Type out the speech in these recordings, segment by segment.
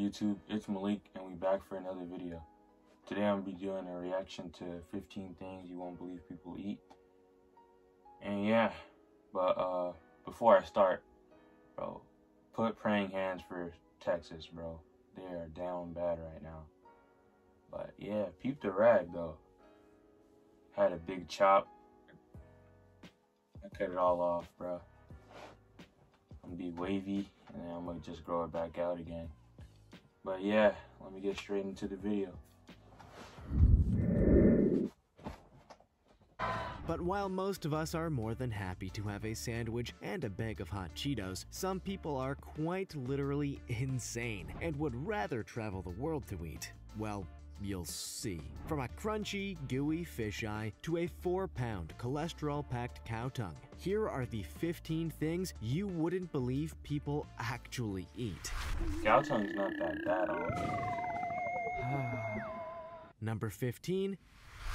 YouTube? It's Malik, and we back for another video. Today I'm gonna be doing a reaction to 15 things you won't believe people eat. And yeah, but before I start, bro, put praying hands for Texas, bro. They are down bad right now. But yeah, peep the rag though. Had a big chop. I cut it all off, bro. I'm gonna be wavy, and then I'm gonna just grow it back out again. But yeah, let me get straight into the video. But while most of us are more than happy to have a sandwich and a bag of hot Cheetos, some people are quite literally insane and would rather travel the world to eat. Well, you'll see. From a crunchy, gooey fisheye to a 4-pound cholesterol-packed cow tongue, here are the 15 things you wouldn't believe people actually eat. Cow tongue's not that bad, honestly. Number 15,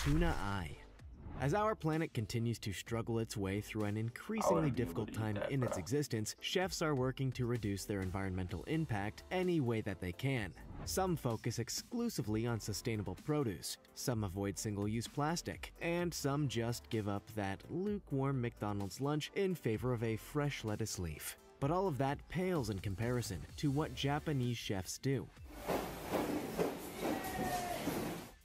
Tuna Eye. As our planet continues to struggle its way through an increasingly difficult time in its existence, chefs are working to reduce their environmental impact any way that they can. Some focus exclusively on sustainable produce, some avoid single-use plastic, and some just give up that lukewarm McDonald's lunch in favor of a fresh lettuce leaf. But all of that pales in comparison to what Japanese chefs do.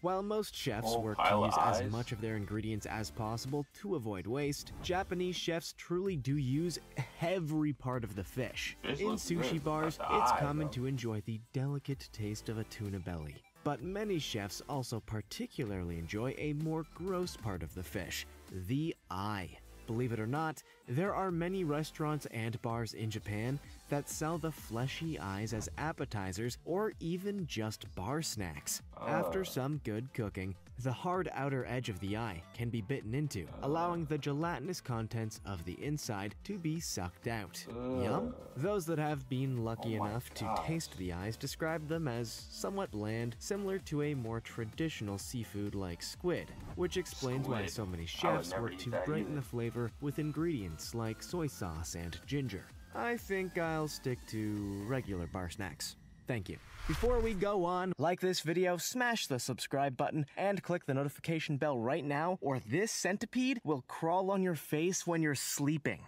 While most chefs work to use as much of their ingredients as possible to avoid waste, Japanese chefs truly do use every part of the fish. In sushi bars, it's common to enjoy the delicate taste of a tuna belly. But many chefs also particularly enjoy a more gross part of the fish, the eye. Believe it or not, there are many restaurants and bars in Japan that sell the fleshy eyes as appetizers or even just bar snacks. After some good cooking, the hard outer edge of the eye can be bitten into, allowing the gelatinous contents of the inside to be sucked out. Yum? Those that have been lucky enough to taste the eyes describe them as somewhat bland, similar to a more traditional seafood like squid, which explains why so many chefs work to brighten the flavor with ingredients like soy sauce and ginger. I think I'll stick to regular bar snacks. Thank you. Before we go on, like this video, smash the subscribe button, and click the notification bell right now, or this centipede will crawl on your face when you're sleeping.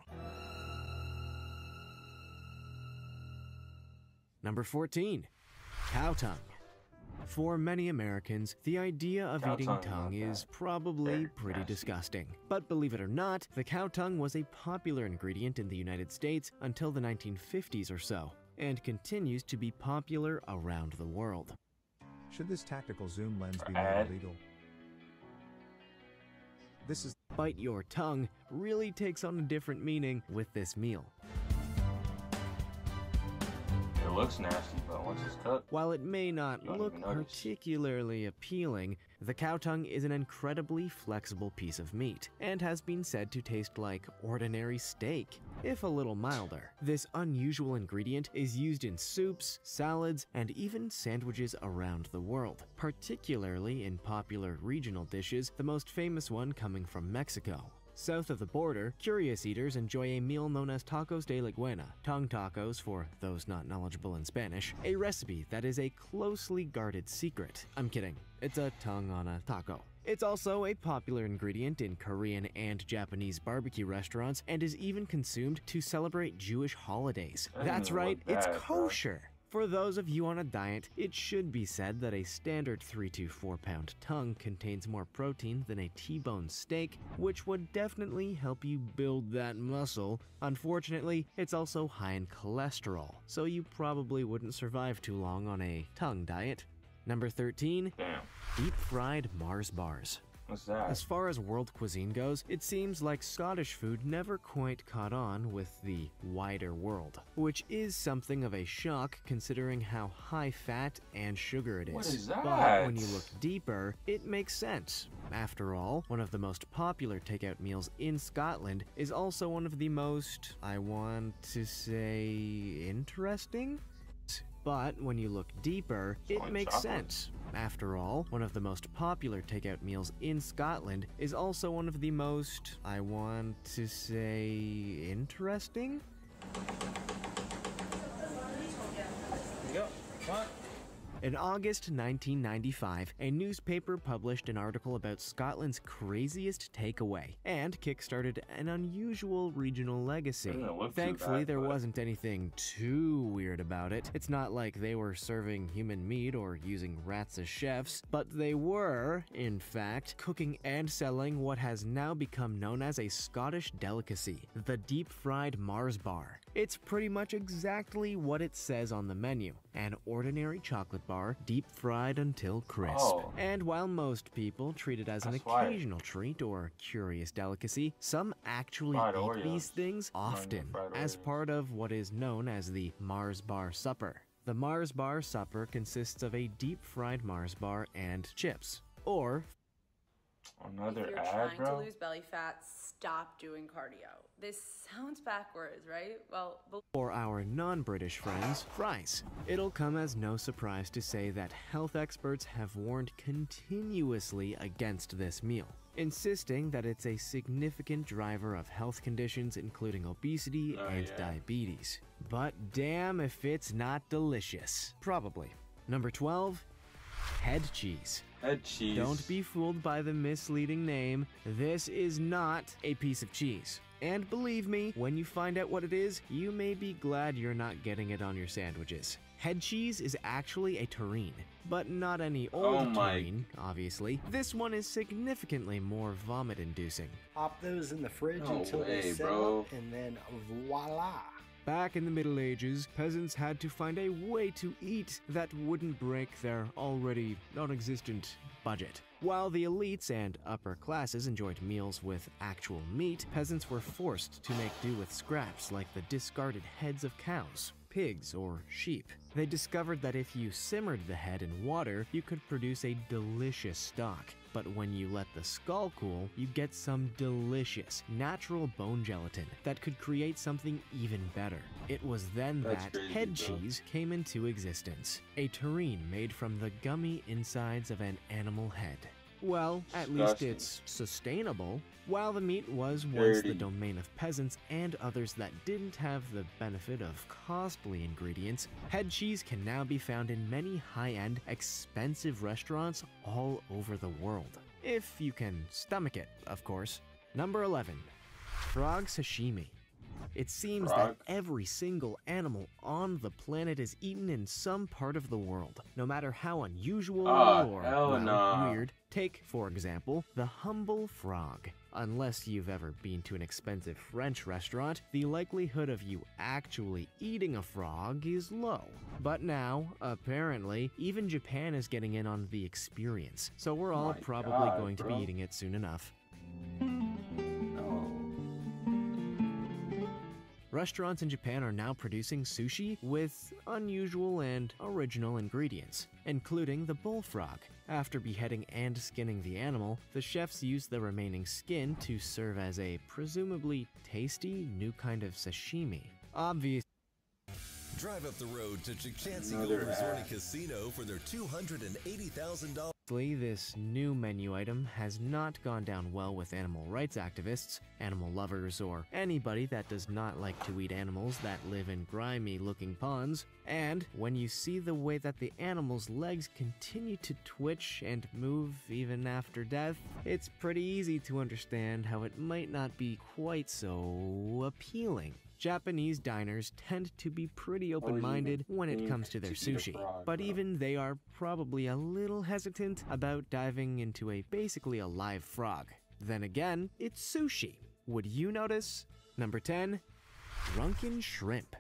Number 14, cow tongue. For many Americans, the idea of eating tongue is probably pretty disgusting. But believe it or not, the cow tongue was a popular ingredient in the United States until the 1950s or so, and continues to be popular around the world. Should this tactical zoom lens be made illegal? Bite your tongue really takes on a different meaning with this meal. It looks nasty, but once it's cooked, while it may not look particularly appealing, the cow tongue is an incredibly flexible piece of meat, and has been said to taste like ordinary steak, if a little milder. This unusual ingredient is used in soups, salads, and even sandwiches around the world, particularly in popular regional dishes, the most famous one coming from Mexico. South of the border, curious eaters enjoy a meal known as tacos de la guena, tongue tacos for those not knowledgeable in Spanish, a recipe that is a closely guarded secret. I'm kidding, it's a tongue on a taco. It's also a popular ingredient in Korean and Japanese barbecue restaurants and is even consumed to celebrate Jewish holidays. That's right, it's kosher! For those of you on a diet, it should be said that a standard 3 to 4 pound tongue contains more protein than a T-bone steak, which would definitely help you build that muscle. Unfortunately, it's also high in cholesterol, so you probably wouldn't survive too long on a tongue diet. Number 13, deep-fried Mars bars. What's that? As far as world cuisine goes, it seems like Scottish food never quite caught on with the wider world, which is something of a shock considering how high fat and sugar it is. What is that? But when you look deeper, it makes sense. After all, one of the most popular takeout meals in Scotland is also one of the most, I want to say, interesting? But when you look deeper, it makes sense. After all, one of the most popular takeout meals in Scotland is also one of the most, I want to say, interesting? Yep. What? In August 1995, a newspaper published an article about Scotland's craziest takeaway and kickstarted an unusual regional legacy. Thankfully, there wasn't anything too weird about it. It's not like they were serving human meat or using rats as chefs, but they were, in fact, cooking and selling what has now become known as a Scottish delicacy, the deep-fried Mars bar. It's pretty much exactly what it says on the menu, an ordinary chocolate bar, deep-fried until crisp. Oh. And while most people treat it as an occasional treat or curious delicacy, some actually eat these things often as part of what is known as the Mars bar supper. The Mars bar supper consists of a deep-fried Mars bar and chips, or another if you're ad, trying to lose belly fat, stop doing cardio. This sounds backwards, right? Well, for our non-British friends, fries. It'll come as no surprise to say that health experts have warned continuously against this meal, insisting that it's a significant driver of health conditions including obesity and diabetes. But damn if it's not delicious. Probably. Number 12. Head cheese. Head cheese. Don't be fooled by the misleading name. This is not a piece of cheese. And believe me, when you find out what it is, you may be glad you're not getting it on your sandwiches. Head cheese is actually a terrine, but not any old terrine, obviously. This one is significantly more vomit-inducing. Pop those in the fridge until they settle up, and then voila. Back in the Middle Ages, peasants had to find a way to eat that wouldn't break their already non-existent budget. While the elites and upper classes enjoyed meals with actual meat, peasants were forced to make do with scraps like the discarded heads of cows, pigs, or sheep. They discovered that if you simmered the head in water, you could produce a delicious stock. But when you let the skull cool, you get some delicious, natural bone gelatin that could create something even better. It was then that head cheese came into existence, a terrine made from the gummy insides of an animal head. Well, at least it's sustainable. While the meat was once the domain of peasants and others that didn't have the benefit of costly ingredients, head cheese can now be found in many high-end, expensive restaurants all over the world. If you can stomach it, of course. Number 11. Frog sashimi. It seems that every single animal on the planet is eaten in some part of the world, no matter how unusual or weird. Take, for example, the humble frog. Unless you've ever been to an expensive French restaurant, the likelihood of you actually eating a frog is low. But now, apparently, even Japan is getting in on the experience, so we're all probably going to be eating it soon enough. Restaurants in Japan are now producing sushi with unusual and original ingredients, including the bullfrog. After beheading and skinning the animal, the chefs use the remaining skin to serve as a presumably tasty new kind of sashimi. Obviously, drive up the road to Chichansey Gold Resort and Casino for their $280,000. This new menu item has not gone down well with animal rights activists, animal lovers, or anybody that does not like to eat animals that live in grimy-looking ponds. And when you see the way that the animal's legs continue to twitch and move even after death, it's pretty easy to understand how it might not be quite so appealing. Japanese diners tend to be pretty open-minded when it comes to their sushi, but even they are probably a little hesitant about diving into basically a live frog. Then again, it's sushi. Would you notice? Number 10. Drunken Shrimp.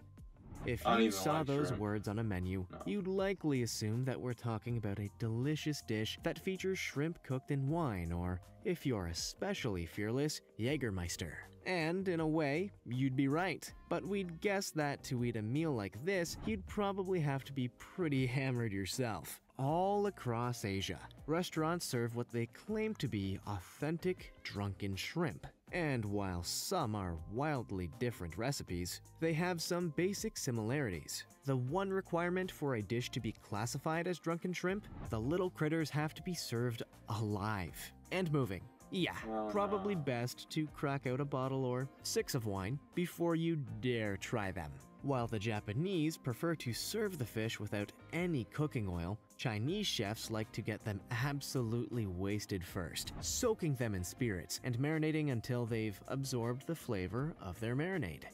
If you saw those words on a menu, you'd likely assume that we're talking about a delicious dish that features shrimp cooked in wine, or, if you're especially fearless, Jägermeister. And in a way, you'd be right. But we'd guess that to eat a meal like this, you'd probably have to be pretty hammered yourself. All across Asia, restaurants serve what they claim to be authentic drunken shrimp. And while some are wildly different recipes, they have some basic similarities. The one requirement for a dish to be classified as drunken shrimp, the little critters have to be served alive and moving. Yeah, probably best to crack out a bottle or 6 of wine before you dare try them. While the Japanese prefer to serve the fish without any cooking oil, Chinese chefs like to get them absolutely wasted first, soaking them in spirits and marinating until they've absorbed the flavor of their marinade.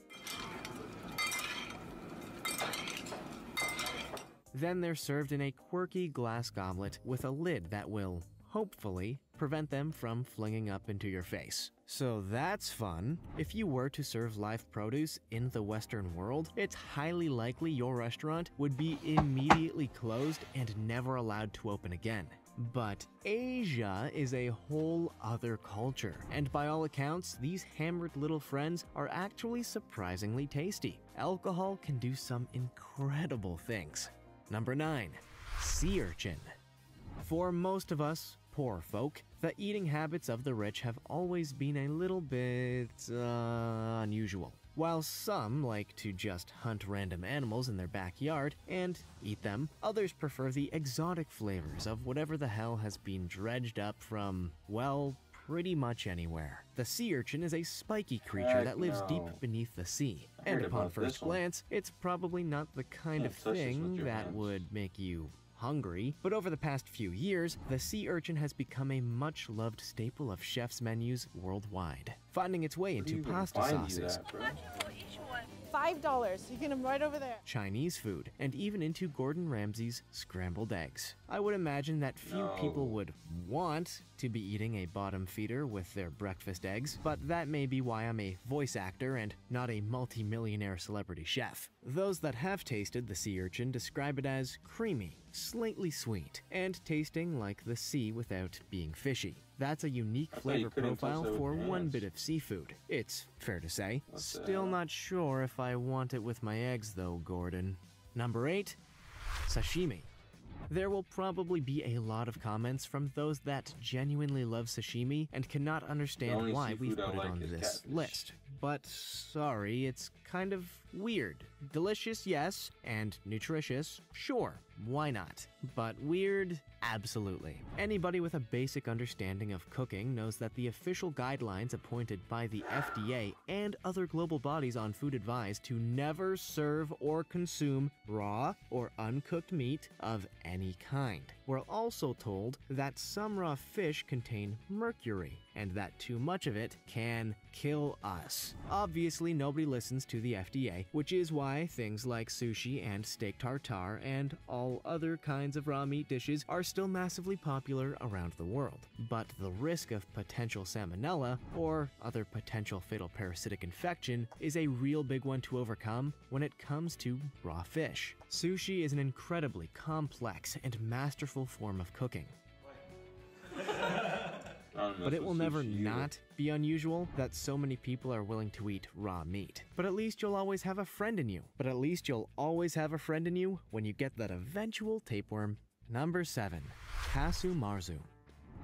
Then they're served in a quirky glass goblet with a lid that will, hopefully, prevent them from flinging up into your face. So that's fun. If you were to serve live produce in the Western world, it's highly likely your restaurant would be immediately closed and never allowed to open again. But Asia is a whole other culture, and by all accounts, these hammered little friends are actually surprisingly tasty. Alcohol can do some incredible things. Number 9. Sea urchin. For most of us, poor folk, the eating habits of the rich have always been a little bit unusual. While some like to just hunt random animals in their backyard and eat them, others prefer the exotic flavors of whatever the hell has been dredged up from, well, pretty much anywhere. The sea urchin is a spiky creature that lives deep beneath the sea, and upon first glance, it's probably not the kind of thing that would make you hungry, but over the past few years, the sea urchin has become a much-loved staple of chefs' menus worldwide, finding its way into pasta sauces, $5. You get them right over there. Chinese food, and even into Gordon Ramsay's scrambled eggs. I would imagine that few people would want to be eating a bottom feeder with their breakfast eggs, but that may be why I'm a voice actor and not a multi-millionaire celebrity chef. Those that have tasted the sea urchin describe it as creamy, slightly sweet, and tasting like the sea without being fishy. That's a unique flavor profile for one bit of seafood, it's fair to say. Still not sure if I want it with my eggs though, Gordon. Number 8. Sashimi. There will probably be a lot of comments from those that genuinely love sashimi and cannot understand why we've put it on this list. But sorry, it's kind of weird. Delicious, yes, and nutritious, sure, why not? But weird, absolutely. Anybody with a basic understanding of cooking knows that the official guidelines appointed by the FDA and other global bodies on food advise to never serve or consume raw or uncooked meat of any kind. We're also told that some raw fish contain mercury, and that too much of it can kill us. Obviously, nobody listens to the FDA, which is why things like sushi and steak tartare and all other kinds of raw meat dishes are still massively popular around the world. But the risk of potential salmonella or other potential fatal parasitic infection is a real big one to overcome when it comes to raw fish. Sushi is an incredibly complex and masterful form of cooking. But it will never not be unusual that so many people are willing to eat raw meat. But at least you'll always have a friend in you. When you get that eventual tapeworm. Number 7. Cassu Marzu.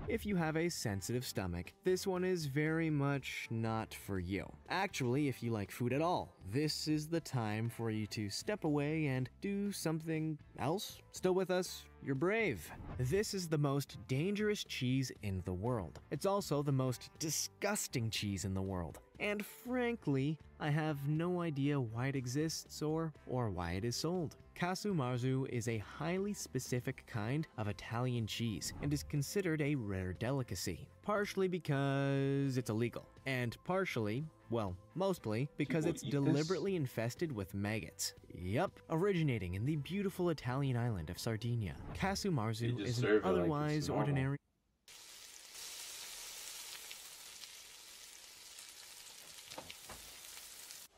If you have a sensitive stomach, this one is very much not for you. Actually, if you like food at all, this is the time for you to step away and do something else. Still with us? You're brave. This is the most dangerous cheese in the world. It's also the most disgusting cheese in the world. And frankly, I have no idea why it exists or why it is sold. Cassu Marzu is a highly specific kind of Italian cheese and is considered a rare delicacy, partially because it's illegal, and partially, well, mostly, because it's deliberately infested with maggots. Yup, originating in the beautiful Italian island of Sardinia, Cassu Marzu is an otherwise ordinary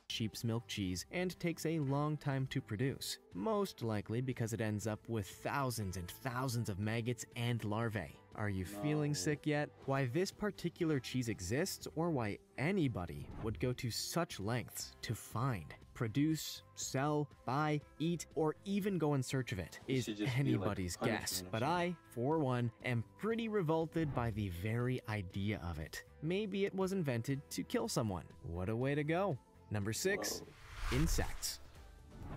sheep's milk cheese and takes a long time to produce, most likely because it ends up with thousands and thousands of maggots and larvae. Are you feeling sick yet? Why this particular cheese exists, or why anybody would go to such lengths to find, produce, sell, buy, eat, or even go in search of it is anybody's guess. But I, for one, am pretty revolted by the very idea of it. Maybe it was invented to kill someone. What a way to go. Number 6. Insects.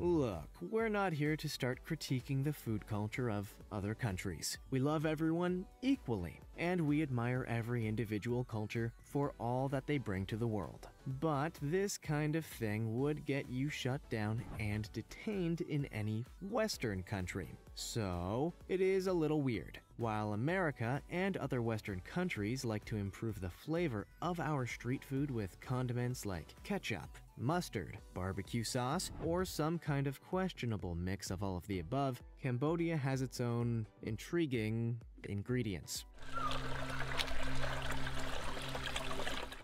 Look, we're not here to start critiquing the food culture of other countries. We love everyone equally, and we admire every individual culture for all that they bring to the world. but this kind of thing would get you shut down and detained in any Western country. So, it is a little weird. While America and other Western countries like to improve the flavor of our street food with condiments like ketchup, mustard, barbecue sauce, or some kind of questionable mix of all of the above, Cambodia has its own intriguing ingredients.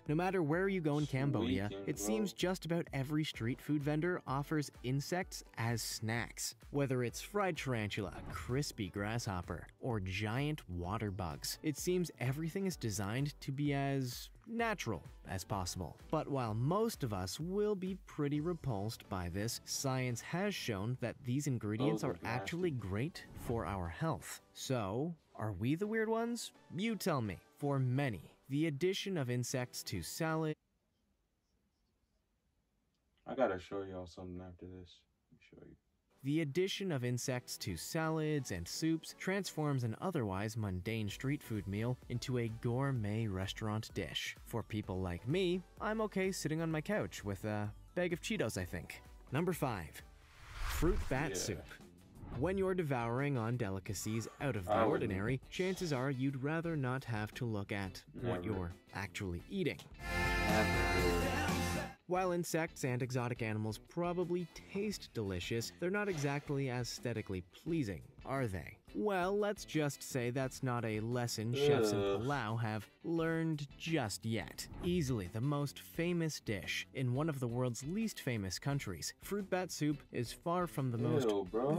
No matter where you go in Cambodia, it seems just about every street food vendor offers insects as snacks. Whether it's fried tarantula, crispy grasshopper, or giant water bugs, it seems everything is designed to be as natural as possible. But while most of us will be pretty repulsed by this, science has shown that these ingredients are actually great for our health. So, are we the weird ones? You tell me. For many, the addition of insects to salad... I gotta show y'all something after this. Let me show you. The addition of insects to salads and soups transforms an otherwise mundane street food meal into a gourmet restaurant dish. For people like me, I'm okay sitting on my couch with a bag of Cheetos, I think. Number 5. Fruit bat soup. When you're devouring on delicacies out of the ordinary, chances are you'd rather not have to look at what you're actually eating. While insects and exotic animals probably taste delicious, they're not exactly aesthetically pleasing, are they? Well, let's just say that's not a lesson chefs in Palau have learned just yet. Easily the most famous dish in one of the world's least famous countries, fruit bat soup is far from the most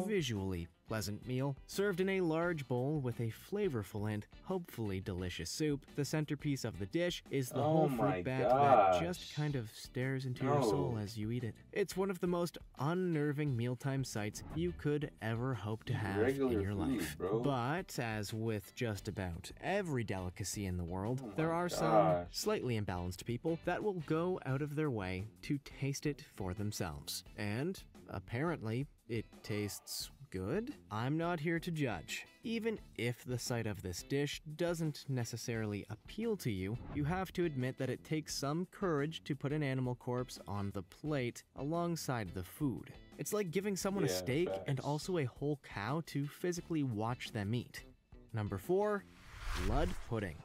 visually pleasant meal. Served in a large bowl with a flavorful and hopefully delicious soup, the centerpiece of the dish is the whole fruit bat that just kind of stares into your soul as you eat it. It's one of the most unnerving mealtime sights you could ever hope to have in your life. But, as with just about every delicacy in the world, there are some slightly imbalanced people that will go out of their way to taste it for themselves. And, apparently, it tastes good? I'm not here to judge. Even if the sight of this dish doesn't necessarily appeal to you, you have to admit that it takes some courage to put an animal corpse on the plate alongside the food. It's like giving someone a steak and also a whole cow to physically watch them eat. Number 4, blood pudding.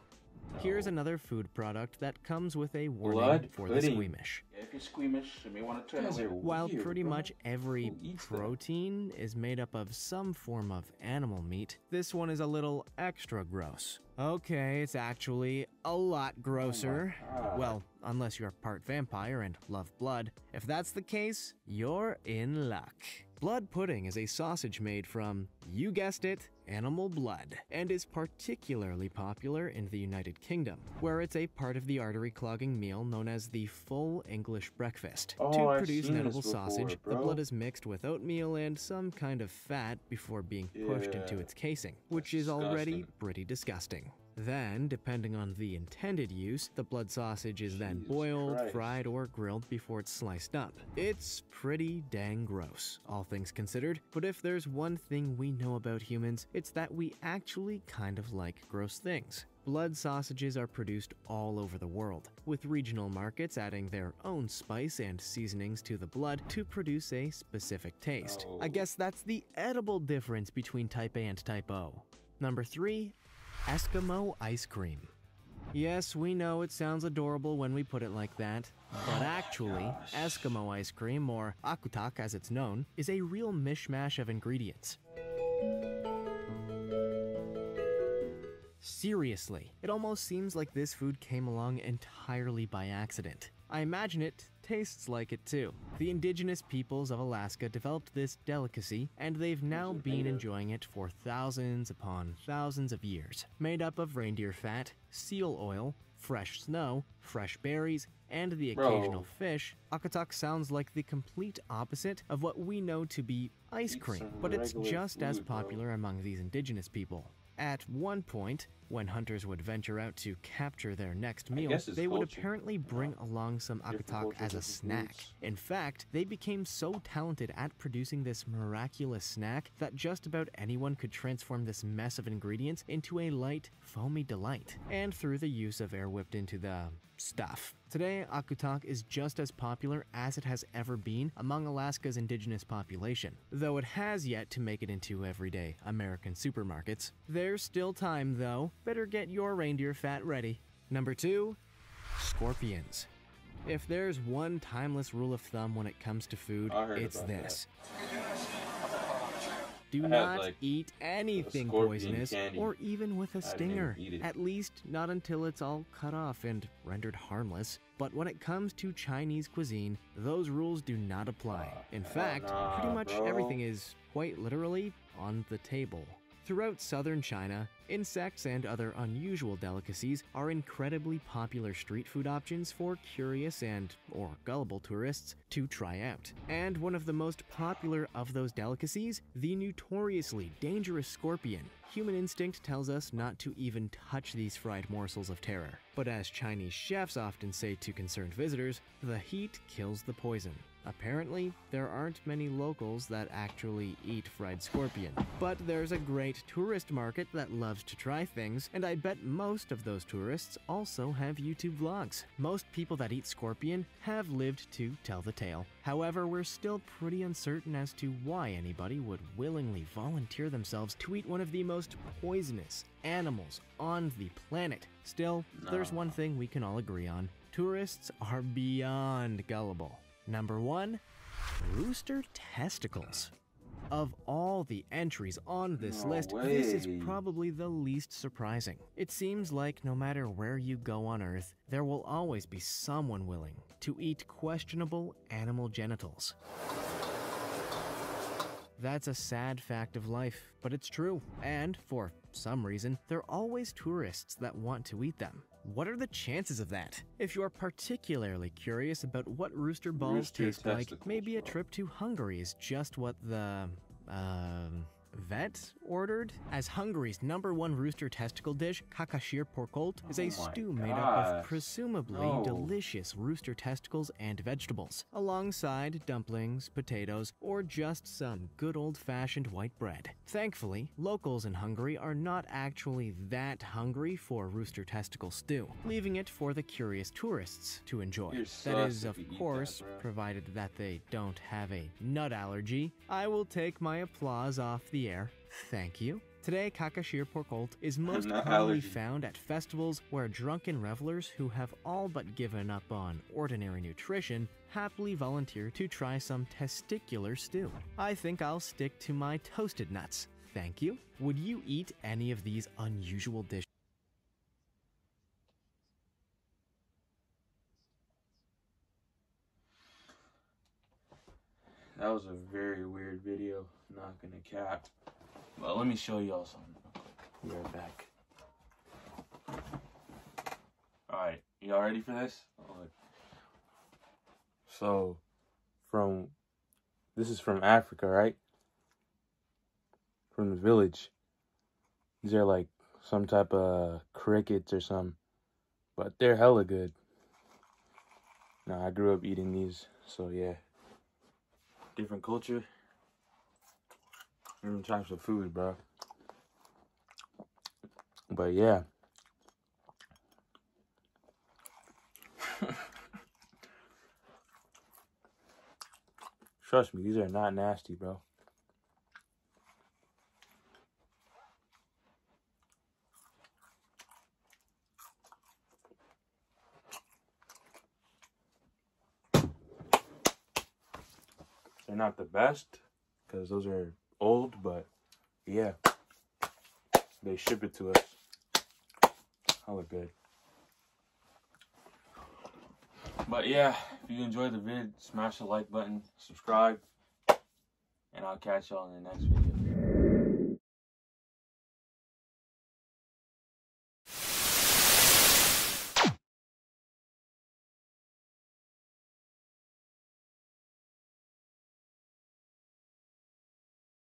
Here's another food product that comes with a warning for the squeamish. If you're squeamish, you may want to turn away. While pretty much every protein is made up of some form of animal meat, this one is a little extra gross. Okay, it's actually a lot grosser. Well, unless you're part vampire and love blood. If that's the case, you're in luck. Blood pudding is a sausage made from, you guessed it, animal blood, and is particularly popular in the United Kingdom, where it's a part of the artery-clogging meal known as the full English breakfast. To produce an edible sausage, the blood is mixed with oatmeal and some kind of fat before being pushed into its casing, which is already pretty disgusting. Then, depending on the intended use, the blood sausage is then boiled, fried, or grilled before it's sliced up. It's pretty dang gross, all things considered, but if there's one thing we know about humans, it's that we actually kind of like gross things. Blood sausages are produced all over the world, with regional markets adding their own spice and seasonings to the blood to produce a specific taste. I guess that's the edible difference between type A and type O. Number 3, Eskimo Ice Cream. Yes, we know it sounds adorable when we put it like that, but actually, Eskimo Ice Cream, or akutak as it's known, is a real mishmash of ingredients. Seriously, it almost seems like this food came along entirely by accident. I imagine it tastes like it too. The indigenous peoples of Alaska developed this delicacy, and they've now been enjoying it for thousands upon thousands of years. Made up of reindeer fat, seal oil, fresh snow, fresh berries, and the occasional fish, akutak sounds like the complete opposite of what we know to be ice cream, but it's just as popular among these indigenous people. At one point, When hunters would venture out to capture their next meal, they would apparently bring along some akutak as a snack. In fact, they became so talented at producing this miraculous snack that just about anyone could transform this mess of ingredients into a light, foamy delight, and through the use of air whipped into the stuff. Today, akutak is just as popular as it has ever been among Alaska's indigenous population, though it has yet to make it into everyday American supermarkets. There's still time though, better get your reindeer fat ready. Number 2, scorpions. If there's one timeless rule of thumb when it comes to food, it's this. Do not eat anything poisonous or even with a stinger, at least not until it's all cut off and rendered harmless. But when it comes to Chinese cuisine, those rules do not apply. In fact, pretty much everything is quite literally on the table. Throughout southern China, insects and other unusual delicacies are incredibly popular street food options for curious or gullible tourists to try out. And one of the most popular of those delicacies, the notoriously dangerous scorpion. Human instinct tells us not to even touch these fried morsels of terror. But as Chinese chefs often say to concerned visitors, the heat kills the poison. Apparently, there aren't many locals that actually eat fried scorpion. But there's a great tourist market that loves to try things, and I bet most of those tourists also have YouTube vlogs. Most people that eat scorpion have lived to tell the tale. However, we're still pretty uncertain as to why anybody would willingly volunteer themselves to eat one of the most poisonous animals on the planet. Still, there's one thing we can all agree on. Tourists are beyond gullible. Number 1, rooster testicles. Of all the entries on this list, this is probably the least surprising. It seems like no matter where you go on Earth, there will always be someone willing to eat questionable animal genitals. That's a sad fact of life, but it's true. And for some reason, there are always tourists that want to eat them. What are the chances of that? If you're particularly curious about what rooster balls taste like, maybe a trip to Hungary is just what the, vet ordered? As Hungary's #1 rooster testicle dish, Cassu Marzu is a stew made up of presumably delicious rooster testicles and vegetables, alongside dumplings, potatoes, or just some good old-fashioned white bread. Thankfully, locals in Hungary are not actually that hungry for rooster testicle stew, leaving it for the curious tourists to enjoy. That is, of course, provided that they don't have a nut allergy. I will take my applause off the air. Thank you. Today, Cassu Marzu is most commonly found at festivals where drunken revelers who have all but given up on ordinary nutrition happily volunteer to try some testicular stew. I think I'll stick to my toasted nuts. Thank you. Would you eat any of these unusual dishes? That was a very weird video, not gonna cap. But let me show y'all something real quick. Be right back. Alright, y'all ready for this? So, this is from Africa, right? From the village. These are like some type of crickets or something. But they're hella good. Now, I grew up eating these, so yeah. Different culture, different types of food, bro. But yeah. Trust me, these are not nasty, bro. They're not the best, because those are old, but yeah, they ship it to us. Hella good. But yeah, if you enjoyed the vid, smash the like button, subscribe, and I'll catch y'all in the next video.